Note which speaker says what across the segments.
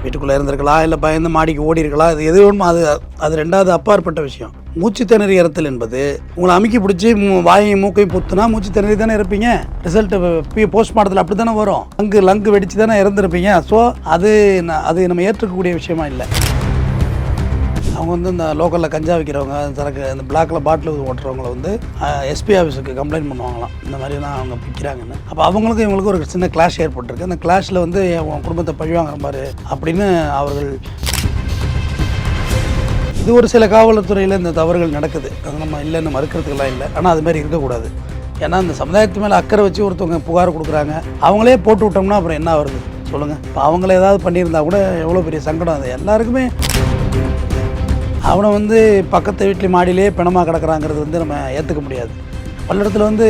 Speaker 1: வீட்டுக்குள்ளே இருந்திருக்கலாம், இல்லை பயந்து மாடிக்கு ஓடி இருக்கலாம். அது எது வேணுமோ அது ரெண்டாவது அப்பாற்பட்ட விஷயம். மூச்சு திணறி இறத்தல் என்பது உங்களை அமுக்கி பிடிச்சி வாயையும் மூக்கையும் பொத்துனா மூச்சு திணறி தானே இருப்பீங்க. ரிசல்ட்டு போஸ்ட்மார்ட்டத்தில் அப்படி தானே வரும். லங்கு வெடிச்சு தானே இறந்துருப்பீங்க. ஸோ அது நம்ம ஏற்றுக்கக்கூடிய விஷயமா இல்லை. அவங்க வந்து இந்த லோக்கலில் கஞ்சா விற்கிறவங்க, சரக்கு இந்த பிளாக்கில் பாட்டில் ஓட்டுறவங்கள வந்து எஸ்பி ஆஃபீஸுக்கு கம்ப்ளைண்ட் பண்ணுவாங்களாம், இந்த மாதிரிலாம் அவங்க விற்கிறாங்கன்னு. அப்போ அவங்களுக்கும் இவங்களுக்கும் ஒரு சின்ன கிளாஷ் ஏற்பட்டிருக்கு. அந்த கிளாஷில் வந்து உன் குடும்பத்தை பழிவாங்கிற மாதிரி அப்படின்னு அவர்கள், இது ஒரு சில காவல்துறையில் இந்த தவறுகள் நடக்குது. அது நம்ம இல்லைன்னு மறுக்கிறதுக்கெல்லாம் இல்லை. ஆனால் அது மாதிரி இருக்கக்கூடாது. ஏன்னா இந்த சமுதாயத்து மேலே அக்கறை வச்சு ஒருத்தவங்க புகார் கொடுக்குறாங்க, அவங்களே போட்டு விட்டோம்னா அப்புறம் என்ன வருது சொல்லுங்கள். இப்போ அவங்கள ஏதாவது பண்ணியிருந்தா கூட எவ்வளோ பெரிய சங்கடம். அது எல்லாருக்குமே. அவனை வந்து பக்கத்து வீட்டில் மாடியிலே பிணமாக கிடக்கிறாங்கிறது வந்து நம்ம ஏற்றுக்க முடியாது. பல்லடத்தில் வந்து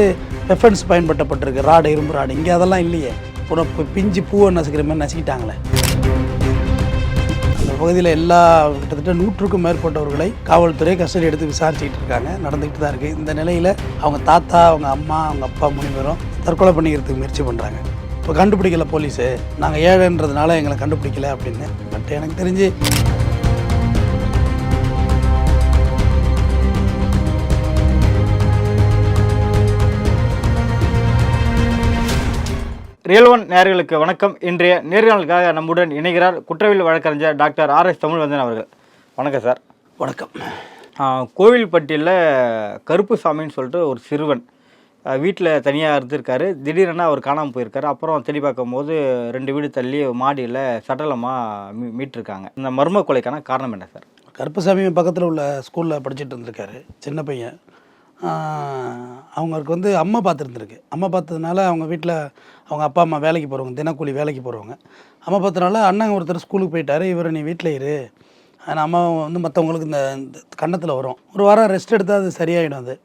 Speaker 1: வெஃபன்ஸ் பயன்படுத்தப்பட்டிருக்கு, ராடு, இரும்பு ராடு. இங்கே அதெல்லாம் இல்லையே. பிஞ்சு பூவை நசுக்கிற மாதிரி நசுக்கிட்டாங்களே. அந்த பகுதியில் கிட்டத்தட்ட 100க்கும் மேற்பட்டவர்களை காவல்துறை கஸ்டடி எடுத்து விசாரிச்சுக்கிட்டு இருக்காங்க, நடந்துக்கிட்டு தான் இருக்குது. இந்த நிலையில் அவங்க தாத்தா, அவங்க அம்மா, அவங்க அப்பா 3 பேரும் தற்கொலை பண்ணிக்கிறதுக்கு முயற்சி பண்ணுறாங்க. இப்போ கண்டுபிடிக்கல போலீஸு, நாங்கள் ஏழைன்றதுனால எங்களை கண்டுபிடிக்கல அப்படின்னு. பட் எனக்கு தெரிஞ்சு
Speaker 2: ரியல் ஒன் நேயர்களுக்கு வணக்கம். இன்றைய நேர்காணலுக்காக நம்முடன் இணைகிறார் குற்றவியல் வழக்கறிஞர் டாக்டர் RS தமிழ்வந்தன் அவர்கள். வணக்கம் சார்.
Speaker 1: வணக்கம்.
Speaker 2: கோவில்பட்டியில் கருப்புசாமின்னு சொல்லிட்டு ஒரு சிறுவன் வீட்டில் தனியாக இருந்திருக்காரு. திடீரென அவர் காணாமல் போயிருக்காரு. அப்புறம் தேடி பார்க்கும்போது 2 வீடு தள்ளி மாடியில் சடலமாக மீட்டிருக்காங்க. இந்த மர்ம கொலைக்கான காரணம் என்ன சார்?
Speaker 1: கருப்புசாமி பக்கத்தில் உள்ள ஸ்கூலில் படிச்சுட்டு இருந்திருக்காரு, சின்ன பையன். அவங்களுக்கு வந்து அம்மா பார்த்துருந்துருக்கு. அம்மா பார்த்ததுனால அவங்க வீட்டில் அவங்க அப்பா அம்மா வேலைக்கு போகிறவங்க, தினக்கூலி வேலைக்கு போகிறவங்க. அம்மா பார்த்ததுனால அண்ணன் ஒருத்தர் ஸ்கூலுக்கு போயிட்டார், இவர் நீ வீட்டில் இரு. ஆனால் அம்மா வந்து மற்றவங்களுக்கு இந்த கன்னத்தில் வரும், ஒரு வாரம் ரெஸ்ட் எடுத்தால் அது சரியாயிடும். அது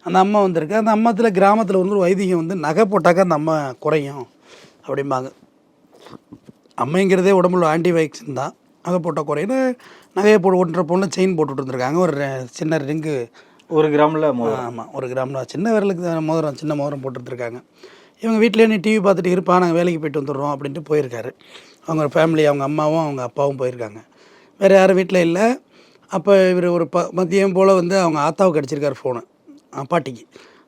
Speaker 1: அந்த அம்மா வந்திருக்கு. அந்த அம்மாத்தில் கிராமத்தில் வந்து ஒரு வைத்தியம் வந்து நகை போட்டாக்கா அந்த அம்மா குறையும் அப்படிம்பாங்க. அம்மைங்கிறதே உடம்புல ஆன்டிபயோட்டிக்ஸ் தான். நகை போட்டால் குறையுன்னு நகையை போட்டு ஒன்றரை பொண்ணு செயின் போட்டுட்டு இருந்திருக்காங்க. ஒரு சின்ன ரிங்கு
Speaker 2: 1 கிராமில்.
Speaker 1: ஆமாம், 1 கிராமில் சின்ன விரலுக்கு மோதிரம், சின்ன மோதிரம் போட்டுருந்துருக்காங்க. இவங்க வீட்டிலே நீ டிவி பார்த்துட்டு இருப்பா, நாங்கள் வேலைக்கு போய்ட்டு வந்துடுறோம் அப்படின்ட்டு போயிருக்காரு. அவங்க ஃபேமிலி, அவங்க அம்மாவும் அவங்க அப்பாவும் போயிருக்காங்க. வேறு யாரும் வீட்டில் இல்லை. அப்போ இவர் ஒரு மதியம் போல் வந்து அவங்க ஆத்தாவுக்கு அடிச்சிருக்காரு ஃபோனு, பாட்டிக்கு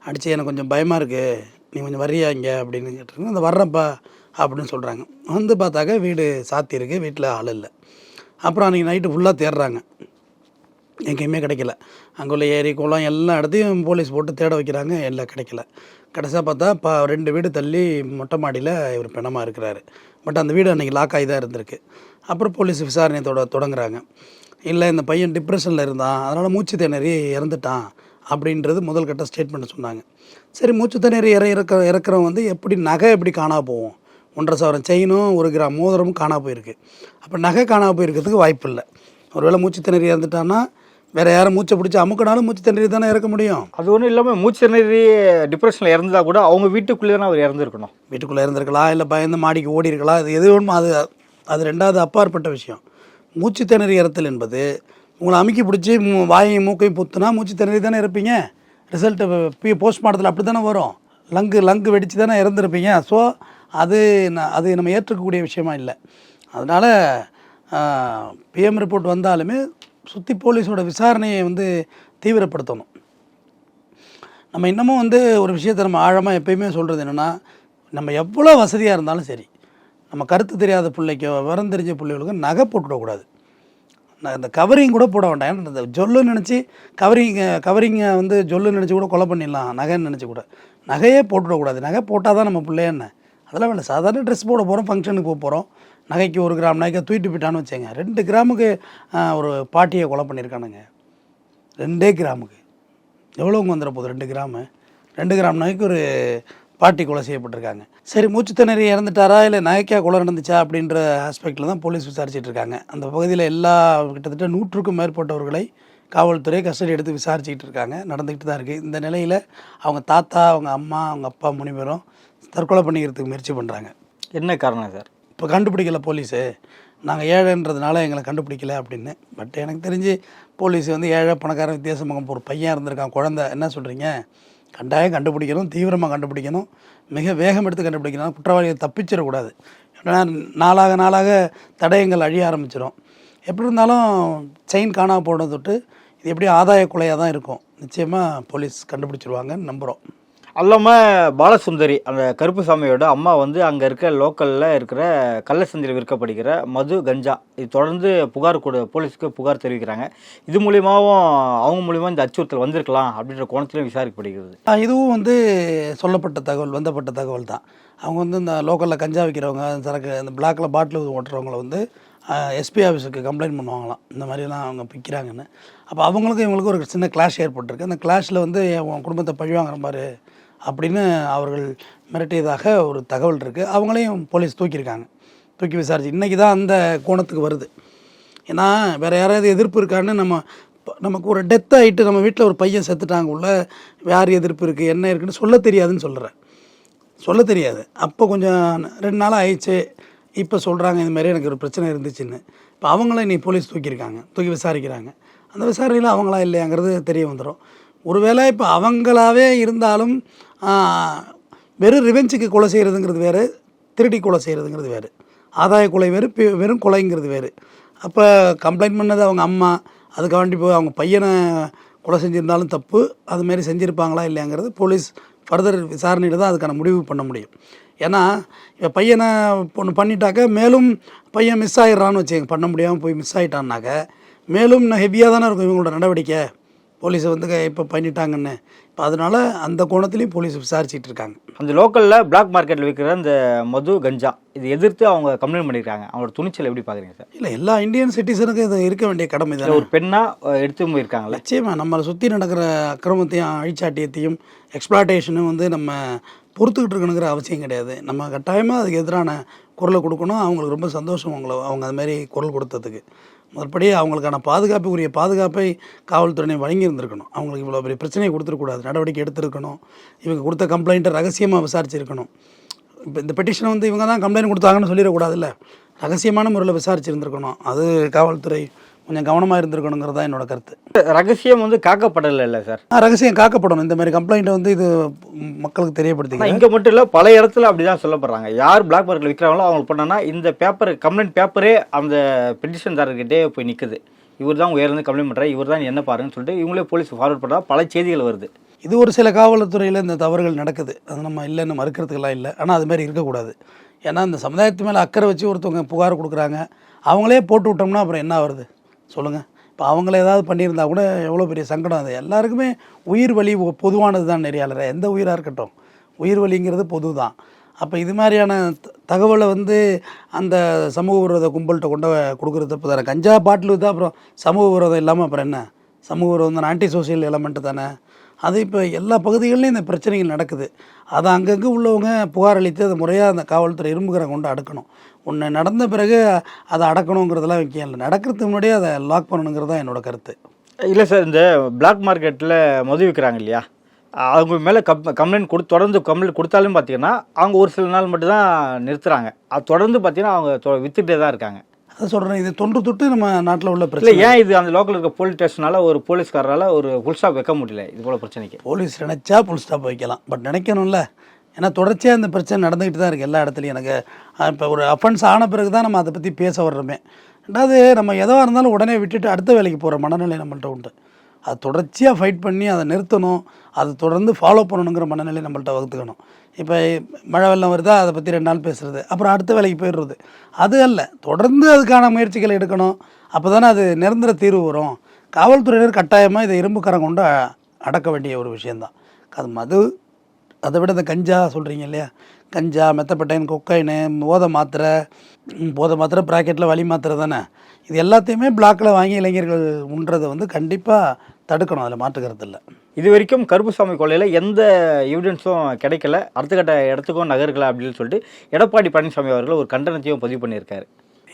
Speaker 1: அடித்து, எனக்கு கொஞ்சம் பயமாக இருக்குது, நீ கொஞ்சம் வர்றியா இங்கே அப்படின்னு கேட்டிருக்கோம். அந்த வர்றப்பா அப்படின்னு சொல்கிறாங்க. வந்து பார்த்தாக்க வீடு சாத்தியிருக்கு, வீட்டில் ஆள் இல்லை. அப்புறம் அன்றைக்கி நைட்டு ஃபுல்லாக தேடுறாங்க, எங்கேயுமே கிடைக்கல. அங்கே உள்ள ஏரி, குளம் எல்லா இடத்தையும் போலீஸ் போட்டு தேட வைக்கிறாங்க, எல்லாம் கிடைக்கல. கடைசியாக பார்த்தா 2 வீடு தள்ளி மொட்டை மாடியில் இவர் பிணமாக இருக்கிறாரு. பட் அந்த வீடு அன்றைக்கி லாக் ஆகி தான் இருந்திருக்கு. அப்புறம் போலீஸ் விசாரணை தொடங்குறாங்க. இல்லை, இந்த பையன் டிப்ரெஷனில் இருந்தான், அதனால் மூச்சு திணறி இறந்துட்டான் அப்படின்றது முதல் கட்ட ஸ்டேட்மெண்ட் சொன்னாங்க. சரி, மூச்சு திணறி இறக்குறவன் வந்து எப்படி நகை எப்படி காணா போவோம்? 1.5 சவரம் செயினும் 1 கிராம் மோதிரமும் காணா போயிருக்கு. அப்போ நகை காணா போயிருக்கிறதுக்கு வாய்ப்பு இல்லை. ஒருவேளை மூச்சு திணறி இறந்துட்டான்னா வேறு யாரும் மூச்சை பிடிச்சி அமுக்கினாலும் மூச்சு திணறி தானே இறக்க முடியும்.
Speaker 2: அது ஒன்றும் இல்லாமல் மூச்சு திணறி டிப்ரெஷனில் இறந்தா கூட அவங்க வீட்டுக்குள்ளே தானே அவர் இறந்துருக்கணும்.
Speaker 1: வீட்டுக்குள்ளே இருந்திருக்கலாம், இல்லை பயந்து மாடிக்கு ஓடி இருக்கலாம். அது எது வேணுமோ அது ரெண்டாவது அப்பாற்பட்ட விஷயம். மூச்சு திணறி இறத்தல் என்பது உங்களை அமுக்கி பிடிச்சி வாயையும் மூக்கையும் பொத்துனா மூச்சு திணறி தானே இருப்பீங்க. ரிசல்ட்டு போஸ்ட்மார்ட்டத்தில் அப்படி தானே வரும். லங்கு வெடிச்சு தானே இறந்துருப்பீங்க. ஸோ அது நம்ம ஏற்றுக்கக்கூடிய விஷயமா இல்லை. அதனால் PM ரிப்போர்ட் வந்தாலுமே சுற்றி போலீஸோட விசாரணையை வந்து தீவிரப்படுத்தணும். நம்ம இன்னமும் வந்து ஒரு விஷயத்தை நம்ம ஆழமாக எப்பயுமே சொல்கிறது என்னென்னா, நம்ம எவ்வளோ வசதியாக இருந்தாலும் சரி, நம்ம கருத்து தெரியாத பிள்ளைக்கோ விவரம் தெரிஞ்ச பிள்ளைகளுக்கும் நகை போட்டுவிடக்கூடாது. இந்த கவரிங் கூட போட வேண்டாம். ஏன்னா இந்த ஜொல்லுன்னு நினச்சி கவரிங்கை வந்து ஜொல்லுன்னு நினச்சி கூட கொலை பண்ணிடலாம், நகைன்னு நினச்சி கூட. நகையே போட்டுவிடக்கூடாது. நகை போட்டால் தான் நம்ம பிள்ளைய என்ன, அதெல்லாம் வேண்டாம். சாதாரண ட்ரெஸ் போட போகிறோம், ஃபங்க்ஷனுக்கு போக போகிறோம், நகைக்கு 1 கிராம் நகைக்கு தூக்கிட்டு போயிட்டான்னு வச்சுங்க. 2 கிராமுக்கு ஒரு பாட்டியை கொலை பண்ணியிருக்கானுங்க. 2 கிராமுக்கு எவ்வளோங்க வந்துட போகுது? 2 கிராமு. 2 கிராம் நகைக்கு ஒரு பாட்டி கொலை செய்யப்பட்டிருக்காங்க. சரி, மூச்சு திணறி இறந்துட்டாரா இல்லை நகைக்கா கொலை நடந்துச்சா அப்படின்ற ஆஸ்பெக்டில் தான் போலீஸ் விசாரிச்சுட்டு இருக்காங்க. அந்த பகுதியில் கிட்டத்தட்ட 100க்கும் மேற்பட்டவர்களை காவல்துறை கஸ்டடி எடுத்து விசாரிச்சுக்கிட்டு இருக்காங்க, நடந்துக்கிட்டு தான் இருக்குது. இந்த நிலையில் அவங்க தாத்தா, அவங்க அம்மா, அவங்க அப்பா 3 பேரும் தற்கொலை பண்ணிக்கிறதுக்கு முயற்சி பண்ணுறாங்க.
Speaker 2: என்ன காரணம் சார்?
Speaker 1: இப்போ கண்டுபிடிக்கல போலீஸு, நாங்கள் ஏழைன்றதுனால எங்களை கண்டுபிடிக்கல அப்படின்னு. பட் எனக்கு தெரிஞ்சு போலீஸ் வந்து ஏழை பணக்காரன் வித்தியாசமாக ஒரு பையன் இருந்திருக்கான், குழந்தை, என்ன சொல்கிறீங்க, கண்டாயம் கண்டுபிடிக்கணும், தீவிரமாக கண்டுபிடிக்கணும், மிக வேகம் எடுத்து கண்டுபிடிக்கணும். குற்றவாளியை தப்பிச்சிடக்கூடாது. ஏன்னா நாளாக நாளாக தடயங்கள் அழிய ஆரம்பிச்சிடும். எப்படி இருந்தாலும் செயின் காணாமல் போனதை தொட்டு இது எப்படி ஆதாய கொலையாக தான் இருக்கும். நிச்சயமாக போலீஸ் கண்டுபிடிச்சிருவாங்கன்னு நம்புகிறோம்.
Speaker 2: அல்லாமல் பாலசுந்தரி அந்த கருப்புசாமியோட அம்மா வந்து அங்கே இருக்க லோக்கலில் இருக்கிற கள்ளச்சந்தையில் விற்கப்படுகிற மது, கஞ்சா இது தொடர்ந்து புகார் போலீஸுக்கு புகார் தெரிவிக்கிறாங்க. இது மூலியமாகவும் அவங்க மூலியமாக இந்த அச்சுறுத்தல் வந்திருக்கலாம் அப்படின்ற கோணத்திலும் விசாரிக்கப்படுகிறது.
Speaker 1: இதுவும் வந்து சொல்லப்பட்ட தகவல், வந்தப்பட்ட தகவல் தான். அவங்க வந்து இந்த லோக்கலில் கஞ்சா விற்கிறவங்க, சரக்கு இந்த பிளாக்கில் பாட்டில் ஓட்டுறவங்கள வந்து எஸ்பி ஆஃபீஸுக்கு கம்ப்ளைண்ட் பண்ணுவாங்களாம், இந்த மாதிரிலாம் அவங்க விற்கிறாங்கன்னு. அப்போ அவங்களுக்கும் இவங்களுக்கும் ஒரு சின்ன கிளாஷ் ஏற்பட்டிருக்கு. அந்த கிளாஷில் வந்து உன் குடும்பத்தை பழிவாங்கிற மாதிரி அப்படின்னு அவர்கள் மிரட்டியதாக ஒரு தகவல் இருக்குது. அவங்களையும் போலீஸ் தூக்கி விசாரிச்சு இன்றைக்கி தான் அந்த கோணத்துக்கு வருது. ஏன்னா வேறு யாராவது எதிர்ப்பு இருக்கான்னு நமக்கு ஒரு டெத் ஆகிட்டு நம்ம வீட்டில் ஒரு பையன் செத்துட்டாங்க, உள்ள யார் எதிர்ப்பு இருக்குது என்ன இருக்குன்னு சொல்ல தெரியாது. அப்போ கொஞ்சம் 2 நாளாக ஆயிடுச்சு, இப்போ சொல்கிறாங்க இந்த மாதிரி எனக்கு ஒரு பிரச்சனை இருந்துச்சுன்னு. இப்போ அவங்கள நீ போலீஸ் தூக்கி விசாரிக்கிறாங்க. அந்த விசாரணையில் அவங்களா இல்லையாங்கிறது தெரிய வந்துடும். ஒருவேளை இப்போ அவங்களாவே இருந்தாலும் வெறும் ரிவெஞ்சுக்கு கொலை செய்கிறதுங்கிறது வேறு, திருடி கொலை செய்கிறதுங்கிறது வேறு, ஆதாய கொலை வேறு, வெறும் கொலைங்கிறது வேறு. அப்போ கம்ப்ளைண்ட் பண்ணது அவங்க அம்மா, அதுக்காண்டி போய் அவங்க பையனை கொலை செஞ்சுருந்தாலும் தப்பு, அதுமாரி செஞ்சுருப்பாங்களா இல்லையாங்கிறது போலீஸ் ஃபர்தர் விசாரணையில் தான் அதுக்கான முடிவு பண்ண முடியும். ஏன்னா இப்போ பையனை ஒன்று பண்ணிட்டாக்க மேலும் பையன் மிஸ் ஆகிடுறான்னு வச்சுங்க, பண்ண முடியாமல் போய் மிஸ் ஆகிட்டான்னாக்க மேலும் இன்னும் ஹெவியாக தானே இருக்கும் இவங்களோட நடவடிக்கை. போலீஸை வந்து இப்போ பண்ணிட்டாங்கன்னு இப்போ அதனால் அந்த கோணத்துலேயும் போலீஸ் விசாரிச்சுட்டு இருக்காங்க.
Speaker 2: அந்த லோக்கலில் பிளாக் மார்க்கெட்டில் விற்கிற அந்த மது, கஞ்சா இது எதிர்த்து அவங்க கம்ப்ளைண்ட் பண்ணியிருக்காங்க. அவங்களோட துணிச்சல் எப்படி பார்க்குறீங்க சார்?
Speaker 1: இல்லை, எல்லா இந்தியன் சிட்டிசனுக்கும் இது இருக்க வேண்டிய கடமை தான்.
Speaker 2: ஒரு பெண்ணாக எடுத்து போயிருக்காங்களே.
Speaker 1: நிச்சயமாக நம்மளை சுற்றி நடக்கிற அக்கிரமத்தையும் அழிச்சாட்டியத்தையும் எக்ஸ்ப்ளாட்டேஷனும் வந்து நம்ம பொறுத்துக்கிட்டு இருக்கணுங்கிற அவசியம் கிடையாது. நம்ம கட்டாயமாக அதுக்கு எதிரான குரலை கொடுக்கணும். அவங்களுக்கு ரொம்ப சந்தோஷம் அவங்க அது மாதிரி குரல் கொடுத்ததுக்கு. மறுபடி அவங்களுக்கான பாதுகாப்புக்குரிய பாதுகாப்பை காவல்துறையினை வழங்கியிருந்திருக்கணும். அவங்களுக்கு இவ்வளோ பெரிய பிரச்சனையை கொடுத்துருக்கூடாது, நடவடிக்கை எடுத்திருக்கணும். இவங்க கொடுத்த கம்ப்ளைண்ட்டை ரகசியமாக விசாரிச்சிருக்கணும். இப்போ இந்த பெட்டிஷனை வந்து இவங்க தான் கம்ப்ளைண்ட் கொடுத்தாங்கன்னு சொல்லிடக்கூடாதுல்ல, ரகசியமான முறையில் விசாரிச்சிருந்துருக்கணும். அது காவல்துறை கொஞ்சம் கவனமாக இருந்திருக்கணுங்கிறது தான் என்னோட கருத்து.
Speaker 2: ரகசியம் வந்து காக்கப்படலை இல்லை சார்?
Speaker 1: ரகசியம் காக்கப்படணும். இந்த மாதிரி கம்ப்ளைண்ட்டை வந்து இது மக்களுக்கு தெரியப்படுத்தி
Speaker 2: இங்கே மட்டும் இல்லை, பல இடத்துல அப்படி தான் சொல்லப்படுறாங்க. யார் பிளாக் மார்க்கெட்டில் விற்கிறாங்களோ அவங்களுக்கு பண்ணனா இந்த கம்ப்ளைண்ட் பேப்பரே அந்த பெட்டிஷன்தாரர்கிட்டே போய் நிற்குது. இவர் தான் உயர்ந்து கம்ப்ளைண்ட் பண்ணுறாரு, இவர் தான் என்ன பாருன்னு சொல்லிட்டு இவங்களே போலீஸ் ஃபார்வர்ட் பண்ணுறா, பல செய்திகள் வருது.
Speaker 1: இது ஒரு சில காவல்துறையில் இந்த தவறுகள் நடக்குது, அது நம்ம இல்லைன்னு மறுக்கிறதுக்கெல்லாம் இல்லை. ஆனால் அது மாதிரி இருக்கக்கூடாது. ஏன்னா இந்த சமுதாயத்து மேலே அக்கறை வச்சு ஒருத்தவங்க புகார் கொடுக்குறாங்க, அவங்களே போட்டு விட்டோம்னா அப்புறம் என்ன வருது சொல்லுங்கள்? இப்போ அவங்கள ஏதாவது பண்ணியிருந்தா கூட எவ்வளோ பெரிய சங்கடம். அது எல்லாருக்குமே உயிர் வலி பொதுவானது தான். நெறியாளர் எந்த உயிராக இருக்கட்டும், உயிர் வலிங்கிறது பொது தான். அப்போ இது மாதிரியான தகவலை வந்து அந்த சமூக விரோத கும்பல்கிட்ட கொடுக்குறது தப்பு தானே. கஞ்சா பாட்டில் தான் அப்புறம் சமூக விரோதம் இல்லாமல் அப்புறம் என்ன? சமூக விரோதம் தானே, ஆன்டி சோசியல் எலமெண்ட்டு தானே. அது இப்போ எல்லா பகுதிகளிலும் இந்த பிரச்சனைகள் நடக்குது. அதை அங்கங்கே உள்ளவங்க புகார் அளித்து அதை முறையாக அந்த காவல்துறை இரும்புக்கரை கொண்டு அடக்கணும். ஒன்று நடந்த பிறகு அதை அடக்கணுங்கிறதெல்லாம் முக்கியம் இல்லை, நடக்கிறதுக்கு முன்னாடியே அதை லாக் பண்ணணுங்கிறது தான் என்னோடய கருத்து.
Speaker 2: இல்லை சார், இந்த பிளாக் மார்க்கெட்டில் மது விற்கிறாங்க இல்லையா, அவங்க மேலே கம்ப்ளைண்ட் தொடர்ந்து கம்ப்ளைண்ட் கொடுத்தாலும் பார்த்தீங்கன்னா அவங்க ஒரு சில நாள் மட்டும் தான் நிறுத்துகிறாங்க. அது தொடர்ந்து பார்த்தீங்கன்னா அவங்க விற்றுட்டே தான் இருக்காங்க.
Speaker 1: அதை சொல்கிறேன், இது தொன்று தொட்டு நம்ம நாட்டில் உள்ள
Speaker 2: பிரச்சனை. ஏன் இது அந்த லோக்கல் இருக்க போலீஸ் ஸ்டேஷனால ஒரு போலீஸ்காரரால் ஒரு ஃபுல் ஸ்டாப் வைக்க முடியல இது போல் பிரச்சனைக்கு?
Speaker 1: போலீஸ் நினச்சா ஃபுல் ஸ்டாப் வைக்கலாம், பட் நினைக்கணும்ல. ஏன்னா தொடர்ச்சியாக அந்த பிரச்சனை நடந்துக்கிட்டு தான் இருக்குது எல்லா இடத்துலையும். எனக்கு இப்போ ஒரு அஃபென்ஸ் ஆன பிறகு தான் நம்ம அதை பற்றி பேச வர்றோமே. ரெண்டாவது, நம்ம எதுவாக இருந்தாலும் உடனே விட்டுட்டு அடுத்த வேலைக்கு போகிற மனநிலை நம்மள்ட்ட உண்டு. அது தொடர்ச்சியாக ஃபைட் பண்ணி அதை நிறுத்தணும், அதை தொடர்ந்து ஃபாலோ பண்ணணுங்கிற மனநிலை நம்மள்ட்ட வகுத்துக்கணும். இப்போ மழை வெள்ளம் வருதா, அதை பற்றி 2 நாள் பேசுகிறது, அப்புறம் அடுத்த வேலைக்கு போயிடுறது, அது அல்ல. தொடர்ந்து அதுக்கான முயற்சிகளை எடுக்கணும். அப்போ தானே அது நிரந்தர தீர்வு வரும். காவல்துறையினர் கட்டாயமாக இதை இரும்புக்கரம் கொண்டு அடக்க வேண்டிய ஒரு விஷயந்தான். அது மது, அதை விட இந்த கஞ்சா சொல்கிறீங்க இல்லையா, கஞ்சா, மெத்தப்பட்டைன், கொக்கைனு, போதை மாத்திரை ப்ராக்கெட்டில் வலி மாத்திரை தானே, இது எல்லாத்தையுமே பிளாக்கில் வாங்கி இளைஞர்கள் உண்றதை வந்து கண்டிப்பாக தடுக்கணும், அதில் மாற்றுக்கிறது இல்லை.
Speaker 2: இது வரைக்கும் கருப்புசாமி கொள்ளையில் எந்த எவிடன்ஸும் கிடைக்கல, அடுத்த கட்ட இடத்துக்கும் நகர்களை அப்படின்னு சொல்லிட்டு எடப்பாடி பழனிசாமி அவர்கள் ஒரு கண்டனத்தையும் பதிவு பண்ணியிருக்காரு.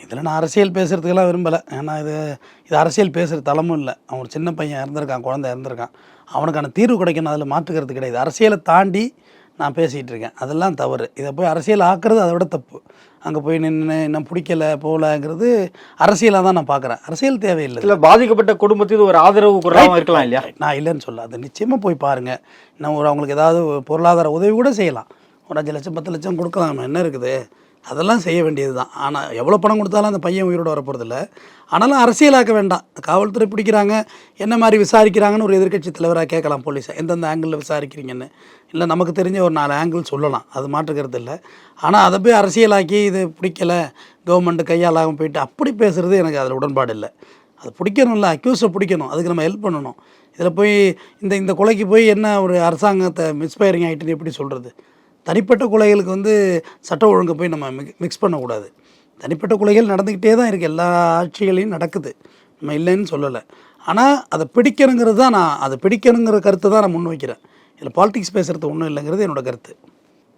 Speaker 1: இதில் நான் அரசியல் பேசுகிறதுக்கெல்லாம் விரும்பலை. ஏன்னா இது அரசியல் பேசுகிற தளமும் இல்லை. அவன் ஒரு சின்ன பையன் இறந்துருக்கான், குழந்தை இறந்துருக்கான், அவனுக்கான தீர்வு கிடைக்கணும், அதில் மாற்றுக்கிறது கிடையாது. அரசியலை தாண்டி நான் பேசிகிட்டு இருக்கேன், அதெல்லாம் தவறு. இதை போய் அரசியல் ஆக்குறது அதை விட தப்பு. அங்கே போய் நின்று இன்னும் பிடிக்கல போகலங்கிறது அரசியலாக தான் நான் பார்க்குறேன். அரசியல் தேவையில்லை.
Speaker 2: இல்லை, பாதிக்கப்பட்ட குடும்பத்துக்கு ஒரு ஆதரவு குரலாகவும் இருக்கலாம் இல்லையா?
Speaker 1: நான் இல்லைன்னு சொல்ல, அது நிச்சயமாக போய் பாருங்கள். இன்னும் அவங்களுக்கு ஏதாவது பொருளாதார உதவி கூட செய்யலாம். ஒரு 5 லட்சம் 10 லட்சம் கொடுக்கலாம், என்ன இருக்குது, அதெல்லாம் செய்ய வேண்டியது தான். ஆனால் எவ்வளோ பணம் கொடுத்தாலும் அந்த பையன் உயிரோடு வரப்போகிறதில்ல. ஆனாலும் அரசியலாக்க வேண்டாம். காவல்துறை பிடிக்கிறாங்க, என்ன மாதிரி விசாரிக்கிறாங்கன்னு ஒரு எதிர்க்கட்சி தலைவராக கேட்கலாம் போலீஸை, எந்தெந்த ஆங்கிளில் விசாரிக்கிறீங்கன்னு. இல்லை, நமக்கு தெரிஞ்ச ஒரு 4 ஆங்கிள் சொல்லலாம், அது மாற்றுக்கிறது இல்லை. ஆனால் அதை போய் அரசியலாக்கி இது பிடிக்கலை, கவர்மெண்ட்டு கையாளாமல் போயிட்டு அப்படி பேசுகிறது எனக்கு அதில் உடன்பாடு இல்லை. அது பிடிக்கணும்ல, அக்யூஸை பிடிக்கணும், அதுக்கு நம்ம ஹெல்ப் பண்ணணும். இதில் போய் இந்த கொலைக்கு போய் என்ன ஒரு அரசாங்கத்தை மிஸ்ஃபயரிங் ஆகிட்டுன்னு எப்படி சொல்கிறது? தனிப்பட்ட கொலைகளுக்கு சட்ட ஒழுங்கை போய் நம்ம மிக்ஸ் பண்ணக்கூடாது. தனிப்பட்ட கொலைகள் நடந்துக்கிட்டே தான் இருக்குது, எல்லா ஆட்சிகளையும் நடக்குது, நம்ம இல்லைன்னு சொல்லலை. ஆனால் அதை பிடிக்கணுங்கிறது தான் அதை பிடிக்கணுங்கிற கருத்தை தான் நான் முன் வைக்கிறேன். இதில் பாலிடிக்ஸ் பேசுகிறது ஒன்றும் இல்லைங்கிறது என்னோடய கருத்து.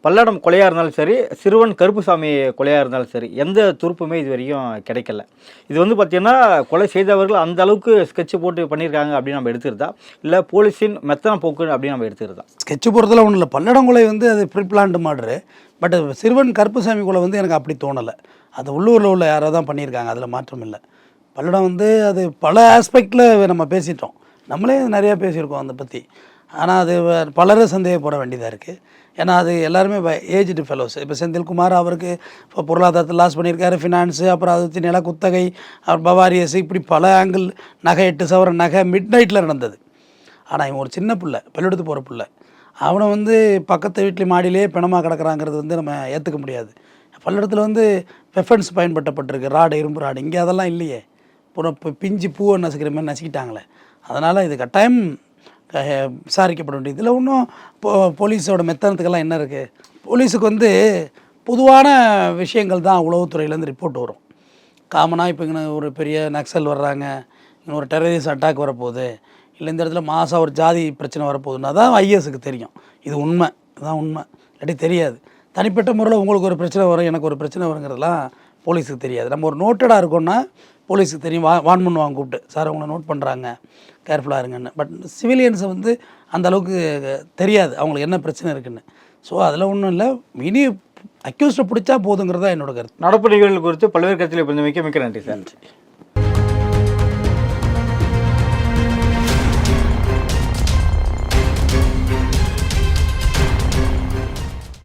Speaker 2: பல்லடம் கொலையாக இருந்தாலும் சரி, சிறுவன் கருப்புசாமி கொலையாக இருந்தாலும் சரி, எந்த துருப்புமே இது வரைக்கும் கிடைக்கல. இது பார்த்திங்கன்னா கொலை செய்தவர்கள் அந்த அளவுக்கு ஸ்கெட்சு போட்டு பண்ணியிருக்காங்க அப்படின்னு நம்ம எடுத்துருந்தா, இல்லை போலீஸின் மெத்தன போக்கு அப்படின்னு நம்ம எடுத்துருந்தா?
Speaker 1: ஸ்கெட்சு போகிறதுல ஒன்றும் இல்லை. பல்லடம் கொலை அது ப்ரீ பிளான்டு மார்டரு. பட் சிறுவன் கருப்புசாமி கொலை எனக்கு அப்படி தோணலை. அது உள்ளூரில் உள்ள யாரோ தான் பண்ணியிருக்காங்க, அதில் மாற்றம் இல்லை. பல்லடம் அது பல ஆஸ்பெக்டில் நம்ம பேசிட்டோம், நம்மளே நிறையா பேசியிருக்கோம் அதை பற்றி. ஆனால் அது பலரும் சந்தேகப்பட வேண்டியதாக இருக்குது. ஏன்னா அது எல்லாருமே ஏஜ்டு ஃபெலோஸ். இப்போ செந்தில்குமார் அவருக்கு இப்போ பொருளாதாரத்தை லாஸ் பண்ணியிருக்காரு, ஃபினான்ஸு, அப்புறம் அதை வச்சு நில குத்தகை, அவர் பவாரியஸ், இப்படி பல ஆங்கிள், நகை 8 சவரன் நகை மிட் நைட்டில் நடந்தது. ஆனால் இவன் ஒரு சின்ன பிள்ளை, பள்ளியெடுத்து போகிற பிள்ளை, அவனை பக்கத்து வீட்டில் மாடியிலே பிணமாக கிடக்கிறாங்கிறது நம்ம ஏற்றுக்க முடியாது. பல்லடத்தில் வெஃபன்ஸ் பயன்படுத்தப்பட்டிருக்கு, ராடு, இரும்பு ராடு. இங்கே அதெல்லாம் இல்லையே. இப்போ பிஞ்சு பூவை நசுக்கிற மாதிரி நசுக்கிட்டாங்களே. அதனால் இது கட்டாயம் விசாரிக்கப்பட வேண்டியது. இதில் இன்னும் போலீஸோட மெத்தனத்துக்கெல்லாம் என்ன இருக்குது? போலீஸுக்கு பொதுவான விஷயங்கள் தான் உளவுத்துறையிலேருந்து ரிப்போர்ட் வரும். காமனாக இப்போ இங்கே ஒரு பெரிய நக்சல் வர்றாங்க, இங்கே ஒரு டெரரிஸ்ட் அட்டாக் வரப்போகுது, இல்லை இந்த இடத்துல மாதம் ஒரு ஜாதி பிரச்சனை வரப்போகுதுன்னா தான் ஐஎஸ்க்கு தெரியும். இது உண்மை, அதுதான் உண்மை. இல்லாட்டி தெரியாது. தனிப்பட்ட முறையில் உங்களுக்கு ஒரு பிரச்சனை வரும், எனக்கு ஒரு பிரச்சனை வருங்கிறதுலாம் போலீஸுக்கு தெரியாது. நம்ம ஒரு நோட்டடாக இருக்கோன்னா போலீஸுக்கு தெரியும், வான் பண்ணுவாங்க கூப்பிட்டு, சார் அவங்கள நோட் பண்ணுறாங்க, கேர்ஃபுல்லாக இருங்கன்னு. பட் சிவிலியன்ஸை அந்த அளவுக்கு தெரியாது அவங்களுக்கு என்ன பிரச்சனை இருக்குன்னு. ஸோ அதில் ஒன்றும் இல்லை, இனி அக்யூஸ்டை பிடிச்சா போதுங்கிறதா என்னோட கருத்து.
Speaker 2: நடப்பு நிகழ்வுகள் குறித்து பல்வேறு கருத்தில் மிக்க நன்றி சார்.